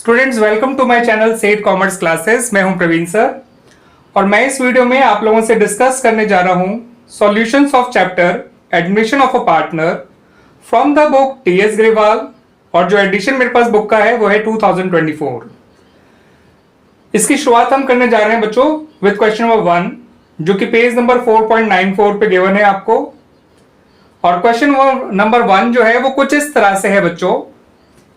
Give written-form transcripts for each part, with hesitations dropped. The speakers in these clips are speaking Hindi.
Students welcome to my channel Seth commerce classes. मैं हूं प्रवीण सर और मैं इस वीडियो में आप लोगों से डिस्कस करने जा रहा हूं solutions of chapter admission of a partner from the book TS Grewal. और जो एडिशन मेरे पास बुक का है वो है 2024। इसकी शुरुआत हम करने जा रहे हैं बच्चों विद क्वेश्चन नंबर 1 जो कि पेज नंबर 4.94 पे गिवन है आपको। और क्वेश्चन नंबर 1 जो है वो कुछ इस तरह से है बच्चों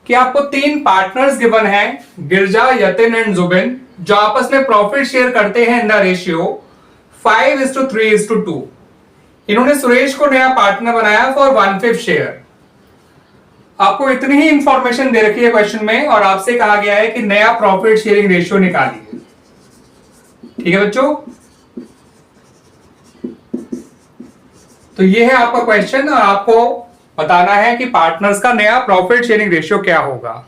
कि आपको 3 पार्टनर्स गिवन है, गिरजा, यतिन एंड जुबिन, जो आपस में प्रॉफिट शेयर करते हैं इन द रेशियो 5:3:2। इन्होंने सुरेश को नया पार्टनर बनाया फॉर 1/5 शेयर। आपको इतनी ही इंफॉर्मेशन दे रखी है क्वेश्चन में और आपसे कहा गया है कि नया प्रॉफिट शेयरिंग रेशियो निकालिए। ठीक है बच्चों, तो ये है आपका क्वेश्चन और आपको बताना है कि पार्टनर्स का नया प्रॉफिट शेयरिंग रेशियो क्या होगा।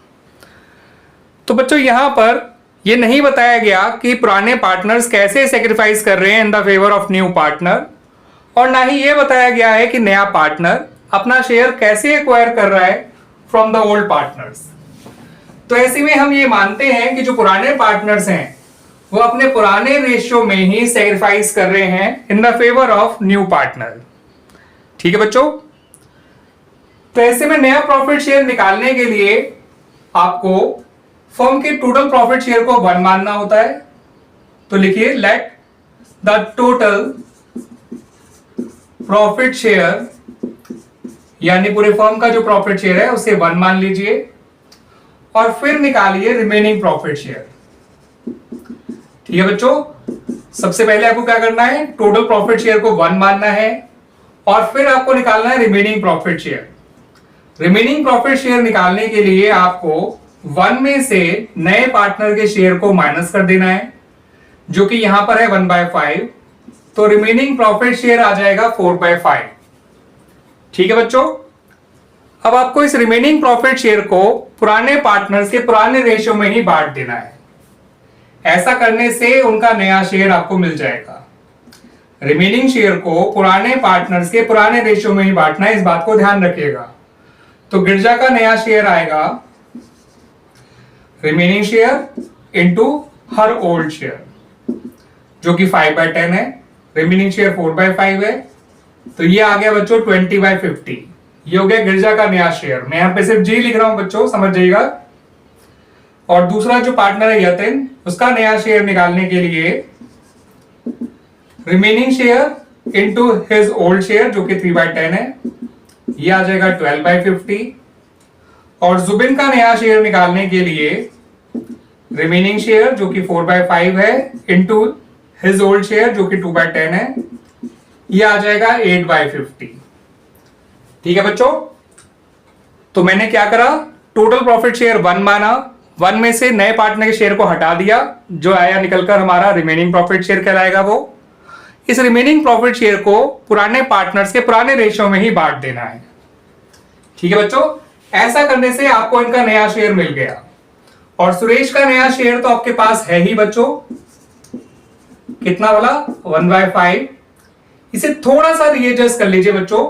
तो बच्चों यहां पर यह नहीं बताया गया कि पुराने पार्टनर्स कैसे सेक्रीफाइस कर रहे हैं in the favour of new partner, और ना ही यह बताया गया है कि नया पार्टनर अपना शेयर कैसे एक्वायर कर रहा है फ्रॉम द ओल्ड पार्टनर्स। तो ऐसे में हम ये मानते हैं कि जो पुराने पार्टनर्स हैं वो अपने पुराने रेशियो में ही सेक्रीफाइस कर रहे हैं in the favour of new partner. ठीक है बच्चों, तो ऐसे में नया प्रॉफिट शेयर निकालने के लिए आपको फर्म के टोटल प्रॉफिट शेयर को 1 मानना होता है। तो लिखिए let the total profit share, यानी पूरे फर्म का जो प्रॉफिट शेयर है उसे 1 मान लीजिए और फिर निकालिए रिमेनिंग प्रॉफिट शेयर। ठीक है बच्चों, सबसे पहले आपको क्या करना है, टोटल प्रॉफिट शेयर को 1 मानना है और फिर आपको निकालना है remaining profit share. Remaining profit share निकालने के लिए आपको 1 में से नए पार्टनर के शेयर को माइनस कर देना है, जो कि यहां पर है 1/5। तो रिमेनिंग प्रॉफिट शेयर आ जाएगा 4/5। ठीक है बच्चों, अब आपको इस रिमेनिंग प्रॉफिट शेयर को पुराने पार्टनर्स के पुराने रेशियो में ही बांट देना है। ऐसा करने से उनका नया शेयर आपको मिल जाएगा। रिमेनिंग शेयर को पुराने पार्टनर्स के पुराने रेशियो में ही बांटना है, इस बात को ध्यान रखिएगा। तो गिरजा का नया शेयर आएगा remaining share into her old share, जो कि 5/10 है। रिमेनिंग शेयर 4/5 है, तो ये आ गया बच्चों 20/50। ये हो गया गिरजा का नया शेयर। मैं यहां पे सिर्फ जी लिख रहा हूं बच्चों, समझ जाइएगा। और दूसरा जो पार्टनर है यतिन, उसका नया शेयर निकालने के लिए remaining share into his old share, जो कि 3/10 है, ये आ जाएगा 12/50। और जुबिन का नया शेयर निकालने के लिए रिमेनिंग शेयर जो कि 4/5 है इंटू हिज ओल्ड शेयर जो कि 2/10 है, ये आ जाएगा 8/50। ठीक है बच्चों, तो मैंने क्या करा, टोटल प्रॉफिट शेयर 1 माना, 1 में से नए पार्टनर के शेयर को हटा दिया, जो आया निकलकर हमारा रिमेनिंग प्रॉफिट शेयर कहलाएगा। वो इस रिमेनिंग प्रॉफिट शेयर को पुराने पार्टनर्स के पुराने रेशियो में ही बांट देना है। ठीक है बच्चों, ऐसा करने से आपको इनका नया शेयर मिल गया। और सुरेश का नया शेयर तो आपके पास है ही बच्चों, कितना वाला 1/5। इसे थोड़ा सा रीएडजस्ट कर लीजिए बच्चों।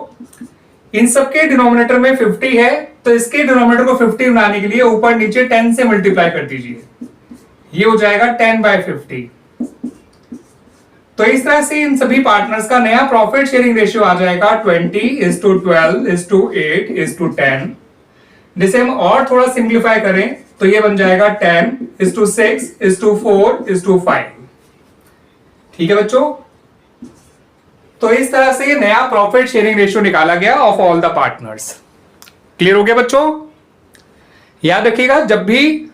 इन सबके डिनोमिनेटर में 50 है, तो इसके डिनोमिनेटर को 50 बनाने के लिए ऊपर नीचे 10 से मल्टीप्लाई कर दीजिए, ये हो जाएगा 10/50। तो इस तरह से इन सभी पार्टनर्स का नया प्रॉफिट शेयरिंग रेशियो आ जाएगा 20:12:8:10। जिसे हम और थोड़ा सिंप्लीफाई करें तो ये बन जाएगा 10:6:4:5। ठीक है बच्चों, तो इस तरह से नया प्रॉफिट शेयरिंग रेशियो निकाला गया of all the partners. Clear हो गया बच्चों? याद रखिएगा, जब भी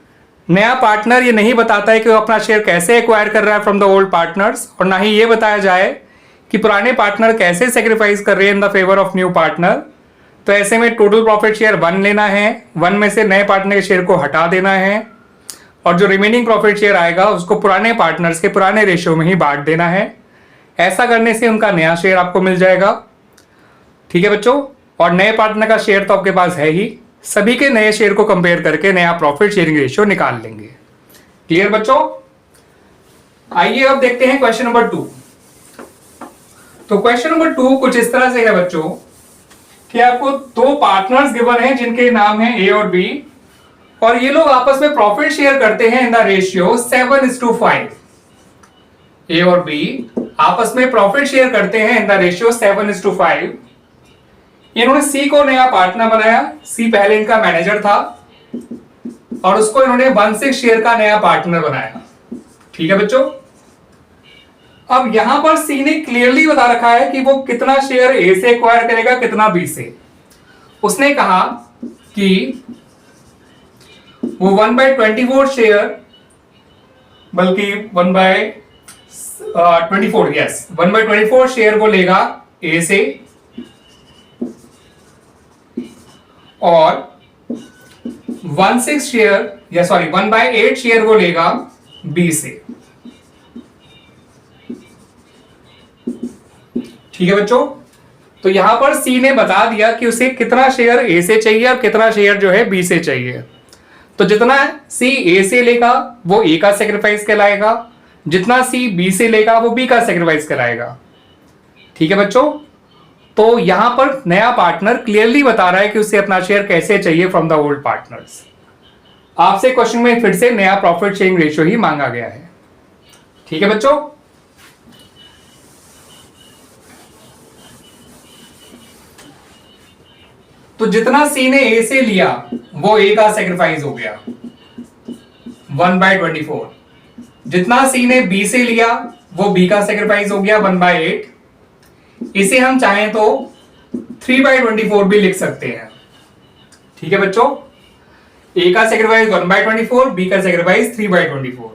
नया पार्टनर ये नहीं बताता है कि वो अपना शेयर कैसे एक्वायर कर रहा है फ्रॉम द ओल्ड पार्टनर्स, और ना ही ये बताया जाए कि पुराने पार्टनर कैसे सेक्रीफाइस कर रहे हैं in the favour of new partner, तो ऐसे में टोटल प्रॉफिट शेयर 1 लेना है, 1 में से नए पार्टनर के शेयर को हटा देना है, और जो रिमेनिंग प्रॉफिट शेयर आएगा उसको पुराने पार्टनर्स के पुराने रेशियो में ही बांट देना है। ऐसा करने से उनका नया शेयर आपको मिल जाएगा। ठीक है बच्चों, और नए पार्टनर का शेयर तो आपके पास है ही, सभी के नए शेयर को कंपेयर करके नया प्रॉफिट शेयरिंग रेशियो निकाल लेंगे। क्लियर बच्चों? आइए अब देखते हैं क्वेश्चन नंबर 2। तो क्वेश्चन नंबर 2 कुछ इस तरह से है बच्चों कि आपको 2 पार्टनर्स गिवन है जिनके नाम है ए और बी, और ये लोग आपस में प्रॉफिट शेयर करते हैं इन द रेशियो 7:5। ए और बी आपस में प्रॉफिट शेयर करते हैं इन द रेशियो 7:5। इन्होंने सी को नया पार्टनर बनाया। सी पहले इनका मैनेजर था और उसको इन्होंने 1/6 शेयर का नया पार्टनर बनाया। ठीक है बच्चों, अब यहां पर सी ने क्लियरली बता रखा है कि वो कितना शेयर ए से एक्वायर करेगा, कितना बी से। उसने कहा कि वो 1/24 शेयर, बल्कि 1/24, यस 1/24 शेयर वो लेगा ए से और 1/6 शेयर या सॉरी 1/8 शेयर वो लेगा बी से। ठीक है बच्चों, तो यहां पर सी ने बता दिया कि उसे कितना शेयर ए से चाहिए और कितना शेयर जो है बी से चाहिए। तो जितना सी ए से लेगा वो ए का सेक्रीफाइस कहलाएगा, जितना सी बी से लेगा वो बी का सेक्रीफाइस कहलाएगा। ठीक है बच्चों, तो यहां पर नया पार्टनर क्लियरली बता रहा है कि उसे अपना शेयर कैसे चाहिए फ्रॉम द ओल्ड पार्टनर्स। आपसे क्वेश्चन में फिर से नया प्रॉफिट शेयरिंग रेशियो ही मांगा गया है। ठीक है बच्चों, तो जितना सी ने ए से लिया वो ए का सेक्रीफाइस हो गया 1/24। जितना सी ने बी से लिया वो बी का सेक्रीफाइस हो गया 1/8। इसे हम चाहें तो 3/24 भी लिख सकते हैं। ठीक है बच्चों, ए का सेक्रीफाइस 1/24, बी का सेक्रीफाइस 3/24।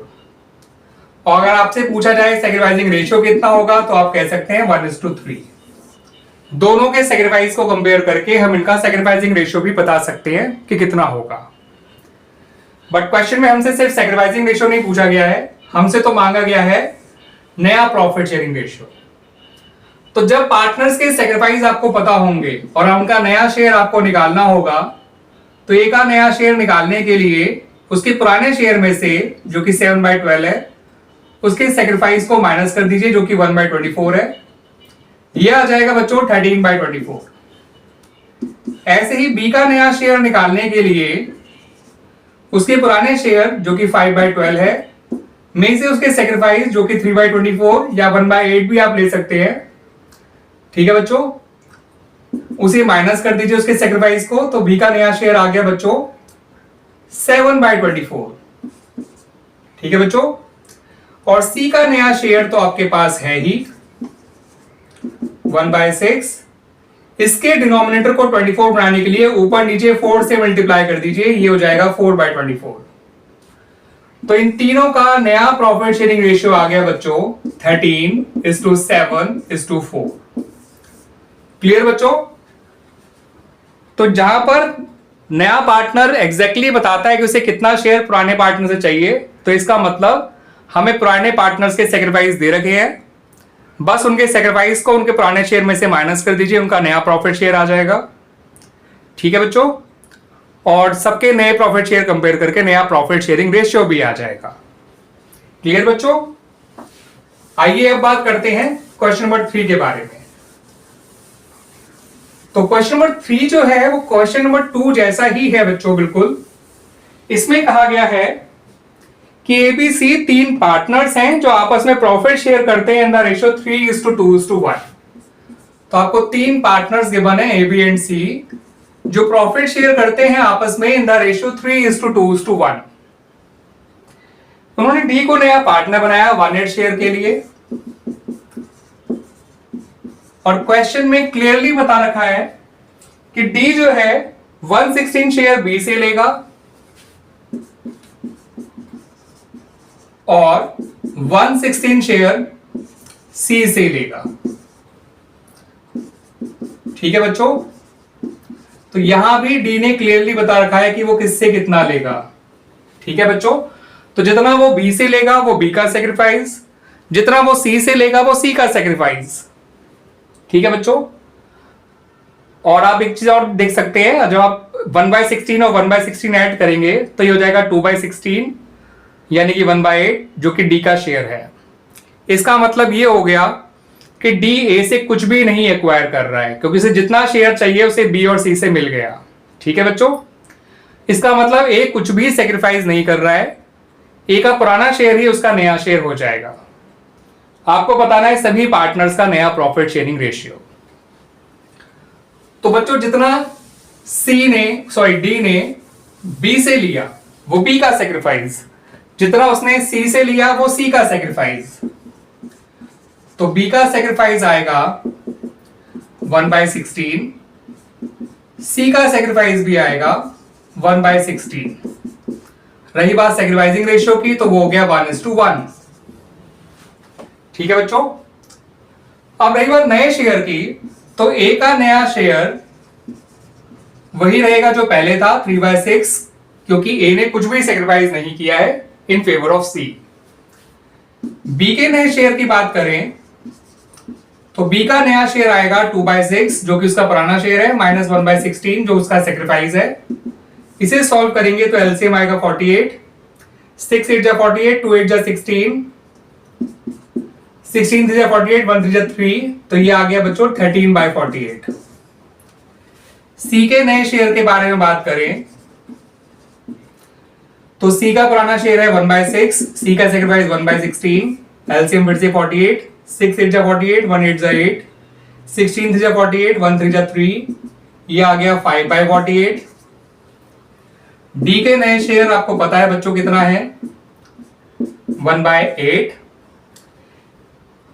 और अगर आपसे पूछा जाए सेक्रीफाइसिंग रेशियो कितना होगा तो आप कह सकते हैं 1:3। दोनों के सेक्रीफाइस को कंपेयर करके हम इनका सेक्रीफाइसिंग रेशियो भी बता सकते हैं कि कितना होगा। बट क्वेश्चन में हमसे सिर्फ सेक्रीफाइसिंग रेशियो नहीं पूछा गया है, हमसे तो मांगा गया है नया प्रॉफिट शेयरिंग रेशियो। तो जब पार्टनर्स के सेक्रीफाइस आपको पता होंगे और उनका नया शेयर आपको निकालना होगा, तो ए का नया शेयर निकालने के लिए उसके पुराने शेयर में से जो कि 7/12 है उसके सेक्रीफाइस को माइनस कर दीजिए जो कि 1/24 है। यह आ जाएगा बच्चों 13/24। ऐसे ही बी का नया शेयर निकालने के लिए उसके पुराने शेयर जो कि 5/12 है में से उसके सेक्रीफाइस जो कि 3/24 या 1/8 भी आप ले सकते हैं। ठीक है बच्चों, उसे माइनस कर दीजिए उसके सेक्रीफाइस को, तो बी का नया शेयर आ गया बच्चों 7/24। ठीक है बच्चों, और सी का नया शेयर तो आपके पास है ही 1/6। इसके डिनोमिनेटर को 24 बनाने के लिए ऊपर नीचे 4 से मल्टीप्लाई कर दीजिए, ये हो जाएगा 4/24। तो इन तीनों का नया प्रॉफिट शेयरिंग रेशियो आ गया बच्चों 13:7:4। क्लियर बच्चों? तो जहां पर नया पार्टनर एग्जैक्टली बताता है कि उसे कितना शेयर पुराने पार्टनर से चाहिए, तो इसका मतलब हमें पुराने पार्टनर्स के सेक्रीफाइस दे रखे हैं, बस उनके सेक्रीफाइस को उनके पुराने शेयर में से माइनस कर दीजिए, उनका नया प्रॉफिट शेयर आ जाएगा। ठीक है बच्चों, और सबके नए प्रॉफिट शेयर कंपेयर करके नया प्रॉफिट शेयरिंग रेशियो भी आ जाएगा। क्लियर बच्चों? आइए अब बात करते हैं क्वेश्चन नंबर 3 के बारे में। तो क्वेश्चन नंबर 3 जो है वो क्वेश्चन नंबर 2 जैसा ही है बच्चों, बिल्कुल। इसमें कहा गया है कि एबीसी 3 पार्टनर्स हैं जो आपस में प्रॉफिट शेयर करते हैं इन द रेशियो 3:2:1। तो आपको 3 पार्टनर्स गिवन है ए बी एंड सी जो प्रॉफिट शेयर करते हैं आपस में इन द रेशियो 3:2:1। उन्होंने डी को नया पार्टनर बनाया 1/8 शेयर के लिए, और क्वेश्चन में क्लियरली बता रखा है कि डी जो है 1/16 शेयर बी से लेगा और 1/16 शेयर सी से लेगा। ठीक है बच्चों, तो यहां भी डी ने क्लियरली बता रखा है कि वो किससे कितना लेगा। ठीक है बच्चों, तो जितना वो बी से लेगा वो बी का सेक्रीफाइस, जितना वो सी से लेगा वो सी का सेक्रीफाइस। ठीक है बच्चों, और आप एक चीज और देख सकते हैं, जब आप 1/16 और 1/16 ऐड करेंगे तो ये हो जाएगा 2/16 यानी कि 1/8 जो कि डी का शेयर है। इसका मतलब ये हो गया कि डी ए से कुछ भी नहीं एक्वायर कर रहा है, क्योंकि उसे जितना शेयर चाहिए उसे बी और सी से मिल गया। ठीक है बच्चों, इसका मतलब ए कुछ भी सेक्रीफाइस नहीं कर रहा है, ए का पुराना शेयर ही उसका नया शेयर हो जाएगा। आपको बताना है सभी पार्टनर्स का नया प्रॉफिट शेयरिंग रेशियो। तो बच्चों जितना डी ने बी से लिया वो बी का सेक्रीफाइस, जितना उसने सी से लिया वो सी का सेक्रीफाइस। तो बी का सेक्रीफाइस आएगा 1/16, सी का सेक्रीफाइस भी आएगा 1/16। रही बात सेक्रीफाइसिंग रेशियो की तो वो हो गया 1:1। ठीक है बच्चों। अब रही बात नए शेयर की, तो ए का नया शेयर वही रहेगा जो पहले था 3/6, क्योंकि ए ने कुछ भी सेक्रीफाइस नहीं किया है in favour of C. B के नए शेयर की बात करें तो बी का नया शेयर आएगा 2/6 जो कि उसका पुराना शेयर है, माइनस 1/16 जो उसका सेक्रीफाइस है। इसे सॉल्व करेंगे तो एलसीएम आएगा 48, 6 8 जा 48, 2 8 जा 16, 16 3 जा 48, 1 3 जा 3, तो ये आ गया बच्चों 13/48। सी के नए शेयर के बारे में बात करें तो सी का पुराना शेयर है 1/6, सी का सेक्रीफाइस 1/16, एलसीएम फिर से 48, 6 8 जा 48, 1 8 जा 8, 16 3 जा 48, 1 3 जा 3, ये आ गया 5/48। डी के नए शेयर आपको पता है बच्चों कितना है, 1/8।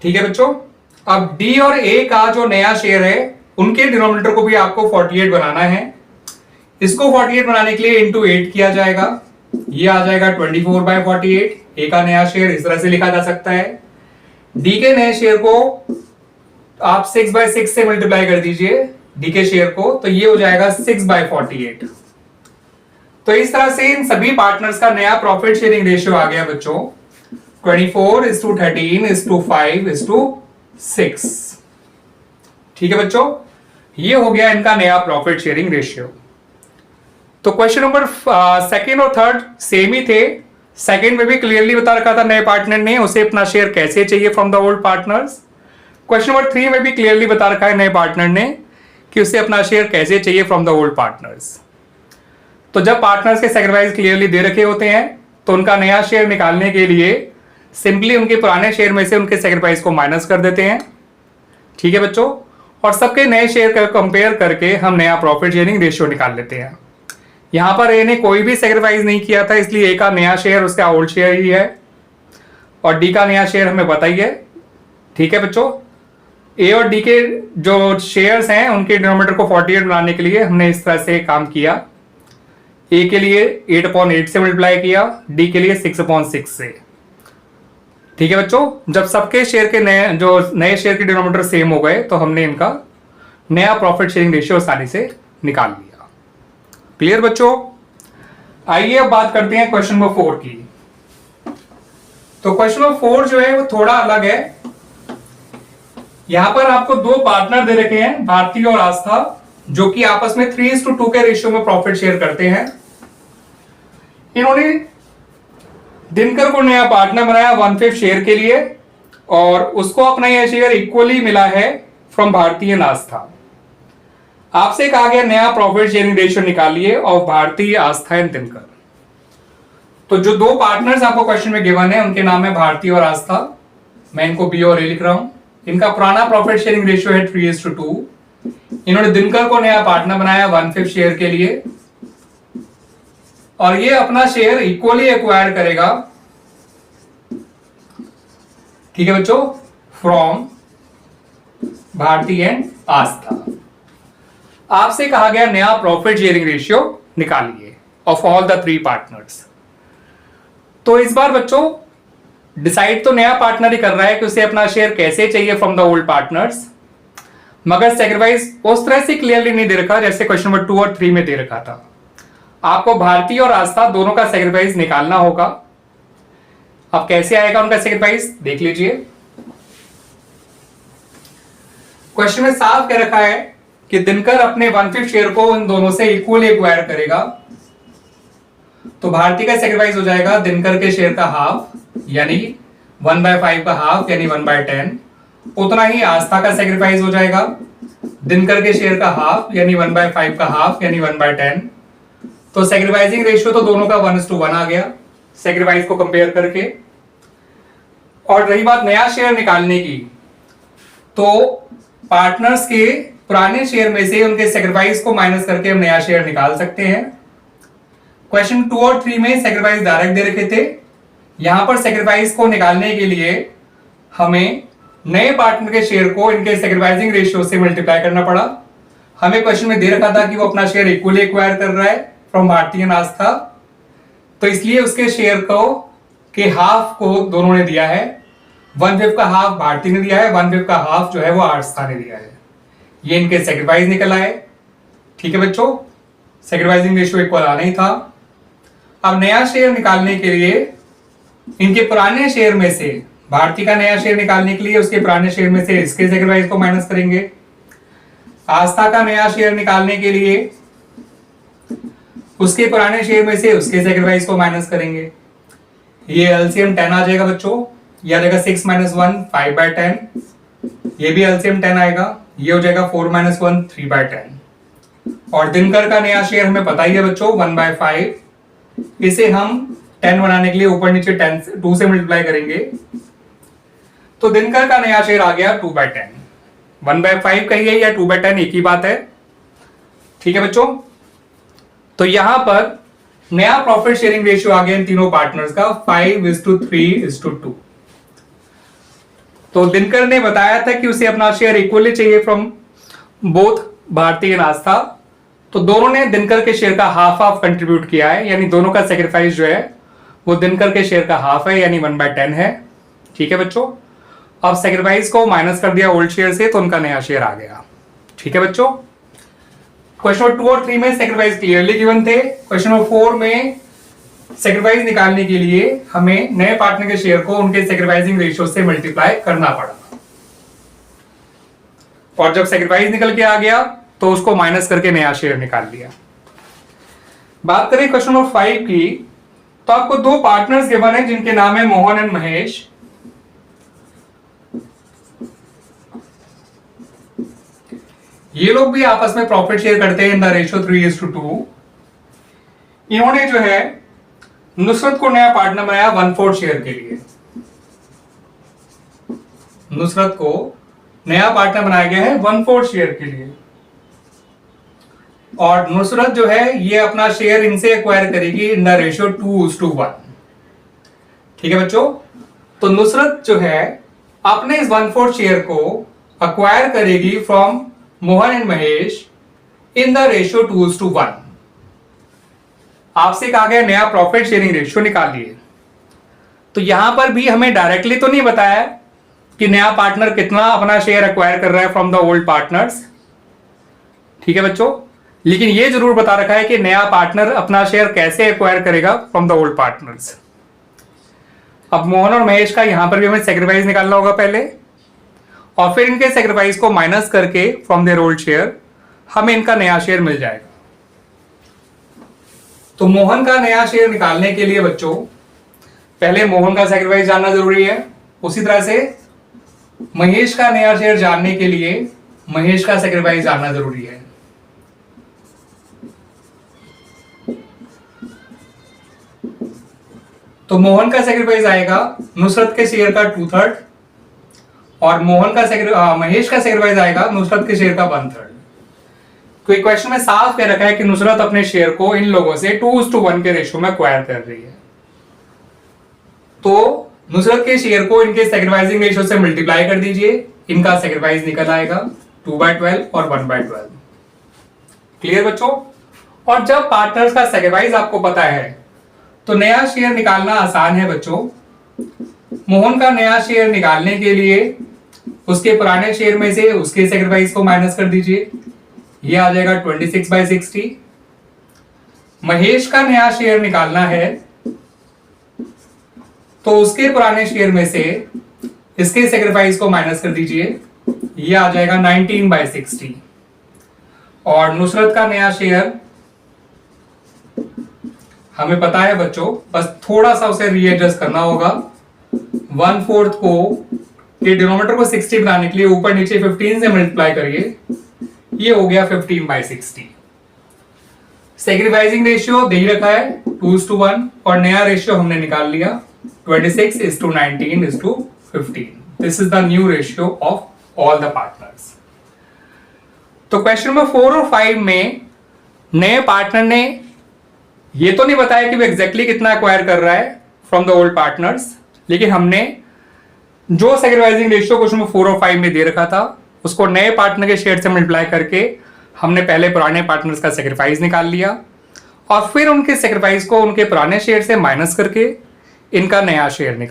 ठीक है बच्चों। अब डी और ए का जो नया शेयर है उनके डिनोमिनेटर को भी आपको 48 बनाना है। इसको 48 बनाने के लिए इंटू 8 किया जाएगा, ये आ जाएगा 24/48। ए का नया शेयर इस तरह से लिखा जा सकता है। डी के नए शेयर को आप 6/6 से मल्टीप्लाई कर दीजिए डी के शेयर को, तो ये हो जाएगा 6/48। तो इस तरह से इन सभी पार्टनर्स का नया प्रॉफिट शेयरिंग रेशियो आ गया बच्चों 24:13:5:6। ठीक है बच्चों, ये हो गया इनका नया प्रॉफिट शेयरिंग रेशियो। तो क्वेश्चन नंबर सेकंड और थर्ड सेम ही थे। सेकंड में भी क्लियरली बता रखा था नए पार्टनर ने उसे अपना शेयर कैसे चाहिए from the old partners. Question number 3 में भी क्लियरली बता रखा है नए पार्टनर ने कि उसे अपना शेयर कैसे चाहिए फ्रॉम द ओल्ड पार्टनर्स। तो जब पार्टनर्स के सेक्रीफाइस क्लियरली दे रखे होते हैं तो उनका नया शेयर निकालने के लिए सिंपली उनके पुराने शेयर में से उनके सेक्रीफाइस को माइनस कर देते हैं। ठीक है बच्चों, और सबके नए शेयर का कंपेयर करके हम नया प्रॉफिट शेयरिंग रेशियो निकाल लेते हैं। यहां पर ए ने कोई भी सेक्रीफाइस नहीं किया था, इसलिए ए का नया शेयर उसका ओल्ड शेयर ही है और डी का नया शेयर हमें पता ही है। ठीक है बच्चों, ए और डी के जो शेयर्स हैं उनके डिनोमिनेटर को 48 बनाने के लिए हमने इस तरह से काम किया। ए के लिए 8/8 से मल्टीप्लाई किया, डी के लिए 6/6 से। ठीक है बच्चों, जब सबके शेयर के नए शेयर के डिनोमिनेटर सेम हो गए तो हमने इनका नया प्रॉफिट शेयरिंग रेशियो आसानी से निकाल लिया। क्लियर बच्चों। आइए अब बात करते हैं क्वेश्चन नंबर 4 की। तो क्वेश्चन नंबर 4 जो है वो थोड़ा अलग है। यहां पर आपको दो पार्टनर दे रखे हैं, भारती और आस्था, जो कि आपस में 3:2 के रेशियो में प्रॉफिट शेयर करते हैं। इन्होंने दिनकर को नया पार्टनर बनाया 1/5 शेयर के लिए और उसको अपना यह शेयर इक्वली मिला है फ्रॉम भारती एंड आस्था। आपसे कहा गया नया प्रॉफिट शेयरिंग रेशियो निकालिए ऑफ भारती, आस्था एंड दिनकर। तो जो दो पार्टनर्स आपको क्वेश्चन में गिवन है उनके नाम है भारती और आस्था। मैं इनको बी और ए लिख रहा हूं। इनका पुराना प्रॉफिट शेयरिंग रेशियो है 3:2। इन्होंने दिनकर को नया पार्टनर बनाया 1/5 शेयर के लिए और ये अपना शेयर इक्वली एक्वायर करेगा। ठीक है बच्चों, फ्रॉम भारती एंड आस्था। आपसे कहा गया नया प्रॉफिट शेयरिंग रेशियो निकालिए ऑफ ऑल द 3 पार्टनर्स। तो इस बार बच्चों डिसाइड तो नया पार्टनर ही कर रहा है कि उसे अपना शेयर कैसे चाहिए फ्रॉम द ओल्ड पार्टनर्स, मगर सेक्रीफाइस उस तरह से क्लियरली नहीं दे रखा जैसे क्वेश्चन नंबर 2 और 3 में दे रखा था। आपको भारती और आस्था दोनों का सेक्रीफाइस निकालना होगा। अब कैसे आएगा उनका सेक्रीफाइस देख लीजिए। क्वेश्चन में साफ कह रखा है कि दिनकर अपने 1/5 शेयर को इन दोनों से इक्वली एक्वायर करेगा। तो भारती का सेक्रीफाइस हो जाएगा दिनकर के शेयर का हाफ यानी 1/5 का हाफ यानी 1/10। उतना ही आस्था का सेक्रीफाइस हो जाएगा दिनकर के शेयर का हाफ यानी 1/5 का हाफ यानी 1/10। तो सेक्रीफाइसिंग रेशियो तो दोनों का 1:1 आ गया सेक्रीफाइस को कंपेयर करके। और रही बात नया शेयर निकालने की, तो पार्टनर्स के पुराने शेयर में से उनके सेक्रीफाइस को माइनस करके हम नया शेयर निकाल सकते हैं। क्वेश्चन 2 और 3 में सेक्रीफाइस डायरेक्ट दे रखे थे, यहां पर सेक्रीफाइस को निकालने के लिए हमें नए पार्टनर के शेयर को इनके सेक्रीफाइसिंग रेशियो से मल्टीप्लाई करना पड़ा। हमें क्वेश्चन में दे रखा था कि वो अपना शेयर इक्वली एक्वायर कर रहा है फ्रॉम भारती एंड आस्था, तो इसलिए उसके शेयर को के हाफ को दोनों ने दिया है। 1/5 का हाफ भारती ने दिया है, 1/5 का हाफ जो है वो आस्था ने दिया है। ये इनके सेक्रीफाइस निकल आए। ठीक है बच्चों, सेक्रीफाइसिंग रेशियो इक्वल आना ही था। अब नया शेयर निकालने के लिए इनके पुराने शेयर में से भारती का नया शेयर निकालने के लिए उसके पुराने शेयर में से इसके सेक्रीफाइस को माइनस करेंगे। आस्था का नया शेयर निकालने के लिए उसके पुराने शेयर में से उसके सेक्रीफाइस को माइनस करेंगे। ये एलसीएम 10 आ जाएगा बच्चों, ये आ जाएगा 6 - 1 5/10, ये भी एलसीएम 10 आएगा, ये हो जाएगा 4 - 1 3/10। और दिनकर का नया शेयर हमें पता ही है बच्चों 1/5, इसे हम 10 बनाने के लिए ऊपर नीचे 2 से मल्टीप्लाई करेंगे, तो दिनकर का नया शेयर आ गया 2/10। 1/5 कहिए या 2/10 एक ही बात है। ठीक है बच्चों, तो यहां पर नया प्रॉफिट शेयरिंग रेशियो आ गया इन तीनों पार्टनर्स का 5:3:2। तो दिनकर ने बताया था कि उसे अपना शेयर इक्वली चाहिए फ्रॉम बोथ भारती एंड आस्था, तो दोनों ने दिनकर के शेयर का हाफ हाफ कंट्रीब्यूट किया है, यानी दोनों का सेक्रीफाइस जो है वो दिनकर के शेयर का हाफ है, यानी 1/10 है। ठीक है बच्चों, अब सेक्रीफाइस को माइनस कर दिया ओल्ड शेयर से, तो उनका नया शेयर आ गया। ठीक है बच्चों, क्वेश्चन 2 और 3 में सेक्रीफाइस क्लियरली गिवन थे। क्वेश्चन 4 में सेक्रीफाइस निकालने के लिए हमें नए पार्टनर के शेयर को उनके सेक्रीफाइसिंग रेशियो से मल्टीप्लाई करना पड़ा, और जब सेक्रीफाइस निकल के आ गया तो उसको माइनस करके नया शेयर निकाल लिया। बात करें क्वेश्चन नंबर 5 की, तो आपको 2 पार्टनर्स गिवन है जिनके नाम है मोहन एंड महेश। ये लोग भी आपस में प्रॉफिट शेयर करते हैं इन द रेशियो 3:2। इन्होंने जो है नुसरत को नया पार्टनर बनाया 1/4 शेयर के लिए। नुसरत को नया पार्टनर बनाया गया है 1/4 शेयर के लिए, और नुसरत जो है ये अपना शेयर इनसे एक्वायर करेगी इन द रेशियो 2:1। ठीक है बच्चों, तो नुसरत जो है अपने इस 1/4 शेयर को एक्वायर करेगी from Mohan and Mahesh in the ratio 2:1। आपसे कहा गया नया प्रॉफिट शेयरिंग रेशियो निकालिए, तो यहां पर भी हमें डायरेक्टली तो नहीं बताया कि नया पार्टनर कितना अपना शेयर एक्वायर कर रहा है फ्रॉम द ओल्ड पार्टनर्स। ठीक है बच्चों, लेकिन यह जरूर बता रखा है कि नया पार्टनर अपना शेयर कैसे एक्वायर करेगा फ्रॉम द ओल्ड पार्टनर्स। अब मोहन और महेश का यहां पर भी हमें सेक्रीफाइस निकालना होगा पहले, और फिर इनके सेक्रीफाइस को माइनस करके फ्रॉम देयर ओल्ड शेयर हमें इनका नया शेयर मिल जाएगा। तो मोहन का नया शेयर निकालने के लिए बच्चों पहले मोहन का सेक्रीफाइस जानना जरूरी है, उसी तरह से महेश का नया शेयर जानने के लिए महेश का सेक्रीफाइस जानना जरूरी है। तो मोहन का सेक्रीफाइस आएगा नुसरत के शेयर का 2/3, और महेश का सेक्रीफाइस आएगा नुसरत के शेयर का 1/3। कोई क्वेश्चन में साफ कह रखा है कि नुसरत अपने शेयर को इन लोगों से 2:1 के रेशियो में एक्वायर कर रही है, तो नुसरत के शेयर को इनके सेक्रीफाइसिंग रेशियो से मल्टीप्लाई कर दीजिए, इनका सेक्रीफाइस निकल आएगा 2/12 और 1/12। क्लियर बच्चों? और जब पार्टनर्स का सेक्रीफाइस आपको पता है तो नया शेयर निकालना आसान है बच्चों। मोहन का नया शेयर निकालने के लिए उसके पुराने शेयर में से उसके सेक्रीफाइस को माइनस कर दीजिए, ये आ जाएगा 26/60। महेश का नया शेयर निकालना है तो उसके पुराने शेयर में से इसके सेक्रीफाइस को माइनस कर दीजिए, ये आ जाएगा 19/60। और नुसरत का नया शेयर हमें पता है बच्चों, बस थोड़ा सा उसे रीएडजस्ट करना होगा। 1/4 को ये डिनोमिनेटर को 60 बनाने के लिए ऊपर नीचे 15 से मल्टीप्लाई करिए, ये हो गया 15/60। सेक्रीफाइसिंग रेशियो दे ही रखा है 2:1 और नया रेशियो हमने निकाल लिया 26:19:15. This is the new ratio of all the partners. तो क्वेश्चन नंबर 4 और 5 में नए पार्टनर ने ये तो नहीं बताया कि वो एग्जैक्टली कितना एक्वायर कर रहा है फ्रॉम द ओल्ड पार्टनर्स, लेकिन हमने जो सेक्रीफाइसिंग रेशियो क्वेश्चन नंबर 4 और 5 में दे रखा था उसको नए पार्टनर के शेयर से मल्टीप्लाई करके हमने पहले पुराने पार्टनर्स का सेक्रीफाइस निकाल लिया और फिर उनके सेक्रीफाइस को उनके पुराने शेयर से माइनस करके इनका नया शेयर निकाल लिया.